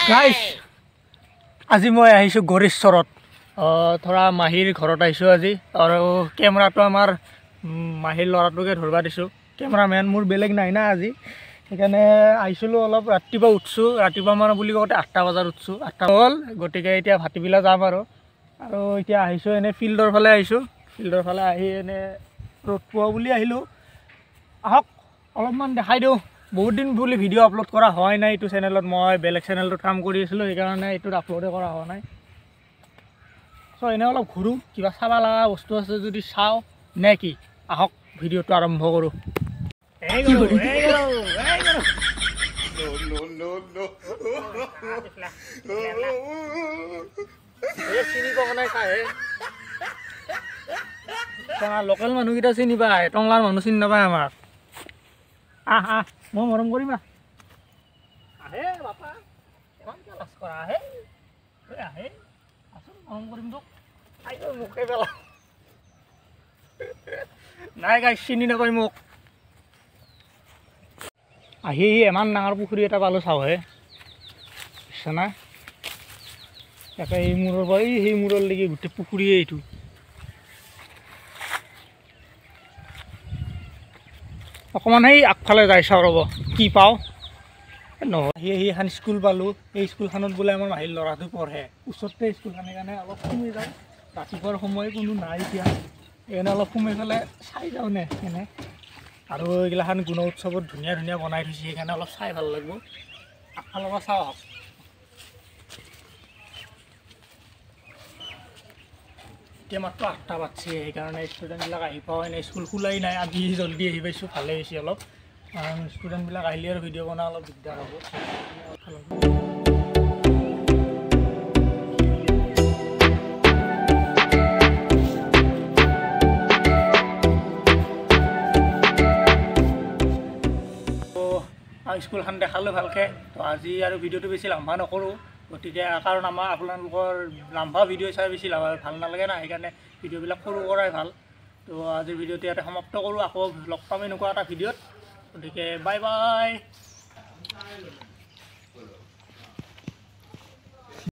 গাইছ আজি মই আহিছোঁ গড়েশ্বৰত ধৰা মাহীৰ ঘৰত আহিছোঁ আজি আৰু কেমেৰাটো আমাৰ মাহীৰ ল'ৰাটোকে ধৰিব দিছোঁ কেমেৰামেন মোৰ বেলেগ নাই না আজি সেইকাৰণে আহিছিলোঁ অলপ ৰাতিপুৱা উঠছোঁ ৰাতিপুৱা মানে বুলি কওঁতে 8টা বজাত উঠছোঁ 8টা হ'ল গতিকে এতিয়া ভাটিবিলা যাম আৰু এতিয়া আহিছোঁ এনে ফিল্ডৰ ফালে আহিছোঁ ফিল্ডৰ ফালে আহি এনে ৰ'দ পোৱা বুলি আহিলোঁ আহক অলপমান দেখাই দিওঁ বহুত দিন বুলি ভিডিঅ' আপলোড কৰা হোৱাই নাই এইটো চেনেলত মই বেলেগ চেনেলটোত কাম কৰি আছিলোঁ সেইকাৰণে এইটোত আপলোডে কৰা হোৱা নাই চ' এনে অলপ ঘূৰোঁ কিবা চাব লগা বস্তু আছে যদি চাওঁ নে কি আহক ভিডিঅ'টো আৰম্ভ কৰোঁ লোকেল মানুহকেইটা চিনি পায় টংলাৰ মানুহ চিনি নাপায় আমাক মই মৰম কৰিম আহে বাপা ইমান লাজ কৰা আহে আহে আচোন মৰম কৰিম তোক মোকে পেলা নাই গাই চিনি নাপায় মোক আহি ইমান ডাঙৰ পুখুৰী এটা পালোঁ চাওঁহে বুজিছা না তাকে এই মূৰৰ পৰা সেই মূৰৰ লাগি গোটেই পুখুৰীয়ে এইটো অকণমান সেই আগফালে যাই চাওঁ ৰ'ব কি পাওঁ নহয় আহি এখন স্কুল পালোঁ এই স্কুলখনত বোলে আমাৰ মাহীৰ ল'ৰাটো পঢ়ে ওচৰতে স্কুলখনৰ কাৰণে অলপ সোমাই যাওঁ ৰাতিপুৱাৰ সময় কোনো নাই এতিয়া এনে অলপ সোমাই পেলাই চাই যাওঁ নে এনে আৰু এইগিলাখান গুণ উৎসৱত ধুনীয়া ধুনীয়া বনাই থৈছে সেইকাৰণে অলপ চাই ভাল লাগিব আগফালৰ পৰা চাওঁ আহক এতিয়া মাত্ৰ 8টা বাজছে সেইকাৰণে ষ্টুডেণ্টবিলাক আহি পাওঁ এনে স্কুল খোলাই নাই আজি জল্দি আহি পাইছোঁ ভালে হৈছে অলপ কাৰণ ষ্টুডেণ্টবিলাক আহিলে আৰু ভিডিঅ' বনাই অলপ দিগদাৰ হ'ব স্কুলখন দেখালোঁ ভালকৈ তো আজি আৰু ভিডিঅ'টো বেছি লাম্বা নকৰোঁ গতিকে কাৰণ আপোনালোকৰ লাম্বা ভিডিঅ' চাই বেছি ভাল নালাগে না সেইকাৰণে ভিডিঅ'বিলাক সৰু কৰাই ভাল তো আজিৰ ভিডিঅ'টো ইয়াতে সমাপ্ত কৰোঁ আকৌ লগ পাম এনেকুৱা এটা ভিডিঅ'ত গতিকে বাই বাই